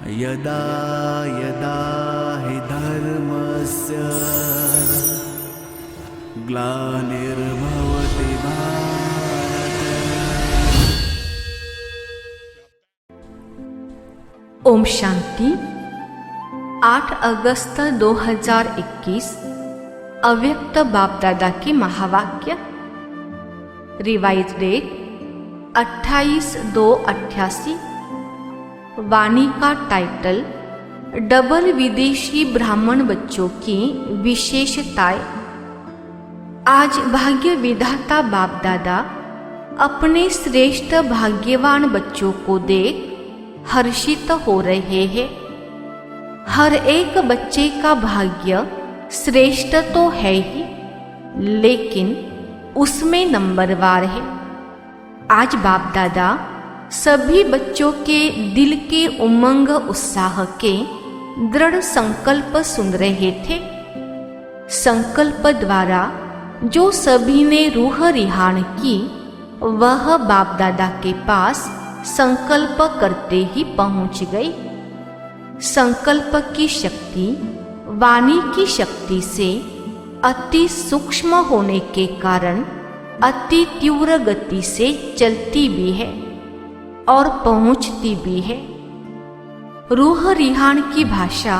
यदा यदा हि धर्मस्य ग्लानिर्भवति भारत। ओम शांति। 8 अगस्त 2021 अव्यक्त बाप दादा की महावाक्य। Revise date 28/2/88। वाणी का टाइटल डबल विदेशी ब्राह्मण बच्चों की विशेषताएं। आज भाग्य विधाता बाप दादा अपने श्रेष्ठ भाग्यवान बच्चों को देख हर्षित हो रहे हैं। हर एक बच्चे का भाग्य श्रेष्ठ तो है ही, लेकिन उसमें नंबरवार है। आज बाप दादा सभी बच्चों के दिल के उमंग उत्साह के दृढ़ संकल्प सुन रहे थे। संकल्प द्वारा जो सभी ने रूह रिहान की, वह बाप दादा के पास संकल्प करते ही पहुंच गई। संकल्प की शक्ति वाणी की शक्ति से अति सूक्ष्म होने के कारण अति तीव्र गति से चलती भी है और पहुंचती भी है। रूह रिहान की भाषा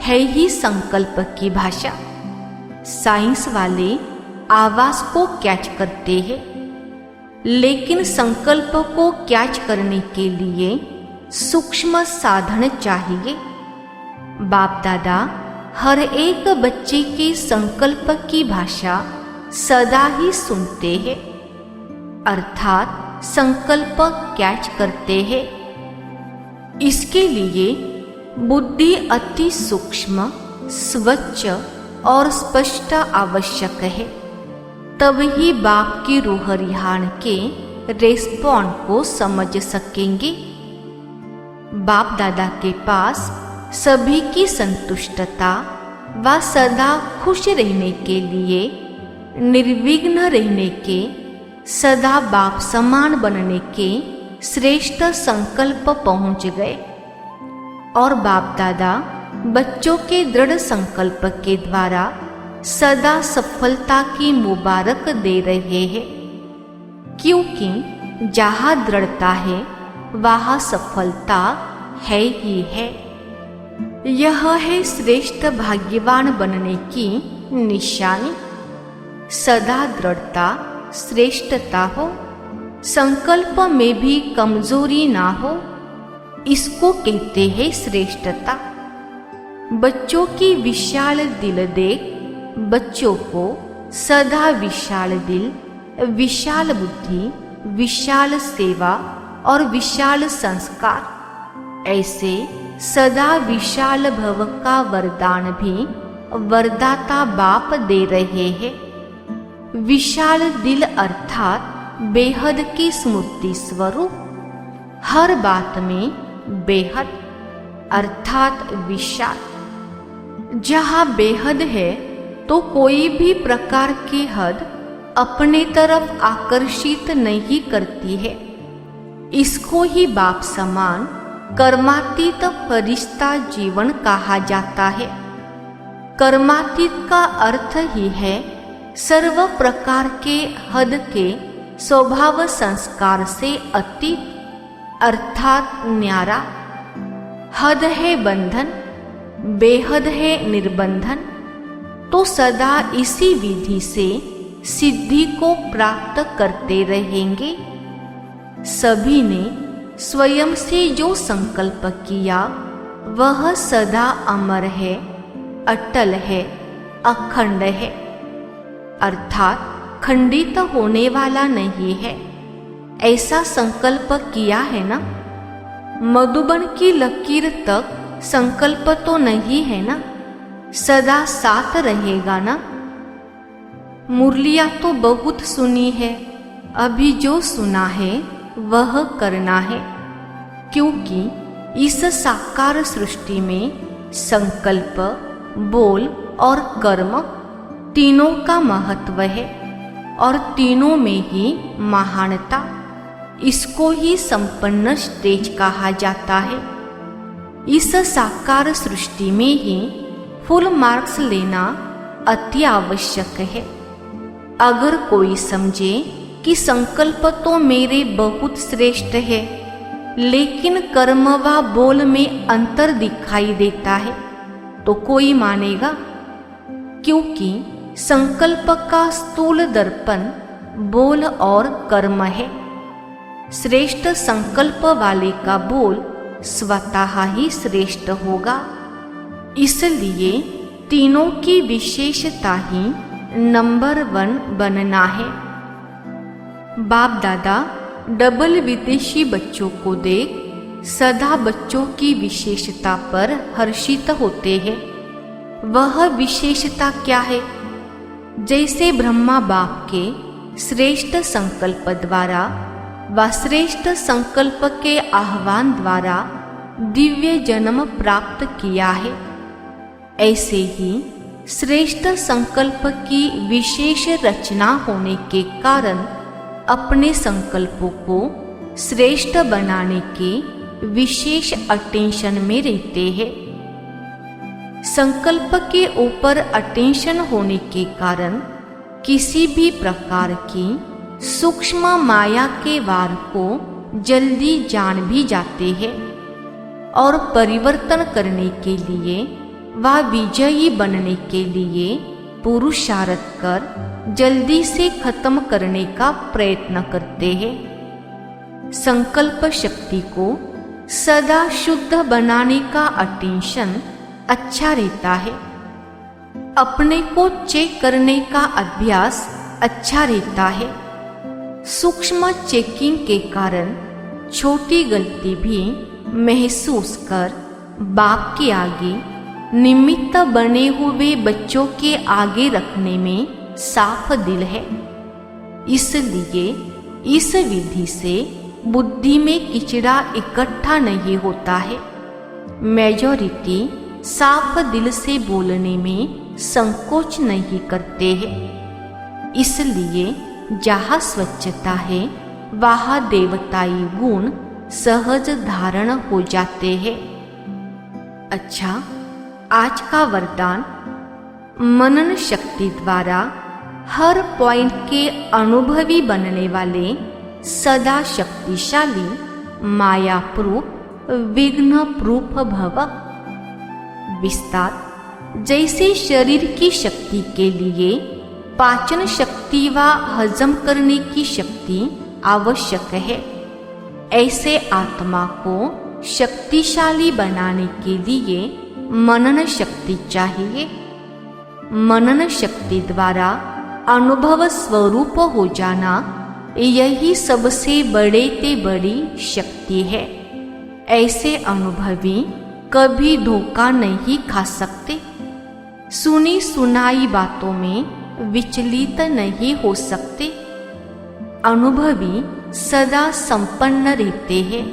है ही संकल्प की भाषा। साइंस वाले आवाज को कैच करते हैं, लेकिन संकल्प को कैच करने के लिए सूक्ष्म साधन चाहिए। बाप दादा हर एक बच्चे के संकल्प की भाषा सदा ही सुनते हैं, अर्थात संकल्प कैच करते हैं। इसके लिए बुद्धि अति सूक्ष्म, स्वच्छ और स्पष्ट आवश्यक है। तब ही बाप की रूह रिहान के रेस्पॉन्ड को समझ सकेंगे। बाप दादा के पास सभी की संतुष्टता व सदा खुश रहने के लिए, निर्विघ्न रहने के, सदा बाप समान बनने के श्रेष्ठ संकल्प पहुंच गए। और बाप दादा बच्चों के दृढ़ संकल्प के द्वारा सदा सफलता की मुबारक दे रहे हैं, क्योंकि जहाँ दृढ़ता है वहाँ सफलता है ही है। यह है श्रेष्ठ भाग्यवान बनने की निशानी। सदा दृढ़ता, श्रेष्ठता हो, संकल्प में भी कमजोरी ना हो, इसको कहते हैं श्रेष्ठता। बच्चों की विशाल दिल देख बच्चों को सदा विशाल दिल, विशाल बुद्धि, विशाल सेवा और विशाल संस्कार, ऐसे सदा विशाल भव का वरदान भी वरदाता बाप दे रहे हैं। विशाल दिल अर्थात बेहद की स्मृति स्वरूप, हर बात में बेहद अर्थात विशाल। जहाँ बेहद है तो कोई भी प्रकार की हद अपने तरफ आकर्षित नहीं करती है। इसको ही बाप समान कर्मातीत फरिश्ता जीवन कहा जाता है। कर्मातीत का अर्थ ही है सर्व प्रकार के हद के स्वभाव संस्कार से अतीत, अर्थात न्यारा। हद है बंधन, बेहद है निर्बंधन। तो सदा इसी विधि से सिद्धि को प्राप्त करते रहेंगे। सभी ने स्वयं से जो संकल्प किया वह सदा अमर है, अटल है, अखंड है, अर्थात खंडित होने वाला नहीं है। ऐसा संकल्प किया है ना। मधुबन की लकीर तक संकल्प तो नहीं है ना, सदा साथ रहेगा ना। मुरलिया तो बहुत सुनी है, अभी जो सुना है वह करना है, क्योंकि इस साकार सृष्टि में संकल्प, बोल और कर्म तीनों का महत्व है और तीनों में ही महानता। इसको ही संपन्न स्टेज कहा जाता है। इस साकार सृष्टि में ही फुल मार्क्स लेना अति आवश्यक है। अगर कोई समझे कि संकल्प तो मेरे बहुत श्रेष्ठ है, लेकिन कर्म व बोल में अंतर दिखाई देता है, तो कोई मानेगा? क्योंकि संकल्प का स्थूल दर्पण बोल और कर्म है। श्रेष्ठ संकल्प वाले का बोल स्वतः ही श्रेष्ठ होगा। इसलिए तीनों की विशेषता ही नंबर 1 बनना है। बाप दादा डबल विदेशी बच्चों को देख सदा बच्चों की विशेषता पर हर्षित होते हैं। वह विशेषता क्या है? जैसे ब्रह्मा बाप के श्रेष्ठ संकल्प द्वारा व श्रेष्ठ संकल्प के आह्वान द्वारा दिव्य जन्म प्राप्त किया है, ऐसे ही श्रेष्ठ संकल्प की विशेष रचना होने के कारण अपने संकल्पों को श्रेष्ठ बनाने के विशेष अटेंशन में रहते हैं। संकल्प के ऊपर अटेंशन होने के कारण किसी भी प्रकार की सूक्ष्म माया के वार को जल्दी जान भी जाते हैं और परिवर्तन करने के लिए व विजयी बनने के लिए पुरुषार्थ कर जल्दी से खत्म करने का प्रयत्न करते हैं। संकल्प शक्ति को सदा शुद्ध बनाने का अटेंशन अच्छा रहता है। अपने को चेक करने का अभ्यास अच्छा रहता है। सूक्ष्म चेकिंग के कारण छोटी गलती भी महसूस कर बाप के आगे निमित्त बने हुए बच्चों के आगे रखने में साफ दिल है। इसलिए इस विधि से बुद्धि में किचड़ा इकट्ठा नहीं होता है। मेजॉरिटी साफ दिल से बोलने में संकोच नहीं करते हैं। इसलिए जहाँ स्वच्छता है वहाँ देवताई गुण सहज धारण हो जाते हैं। अच्छा, आज का वरदान मनन शक्ति द्वारा हर पॉइंट के अनुभवी बनने वाले सदा शक्तिशाली माया प्रूफ विघ्न प्रूफ भव। विस्तार: जैसे शरीर की शक्ति के लिए पाचन शक्ति व हजम करने की शक्ति आवश्यक है, ऐसे आत्मा को शक्तिशाली बनाने के लिए मनन शक्ति चाहिए। मनन शक्ति द्वारा अनुभव स्वरूप हो जाना यही सबसे बड़े ते बड़ी शक्ति है। ऐसे अनुभवी कभी धोखा नहीं खा सकते, सुनी सुनाई बातों में विचलित नहीं हो सकते। अनुभवी सदा संपन्न रहते हैं।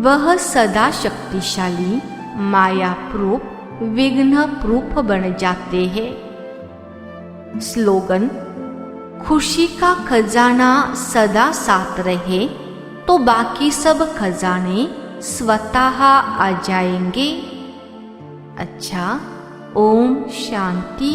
वह सदा शक्तिशाली माया प्रूफ विघ्न प्रूफ बन जाते हैं। स्लोगन: खुशी का खजाना सदा साथ रहे तो बाकी सब खजाने स्वतः आ जाएंगे। अच्छा, ओम शांति।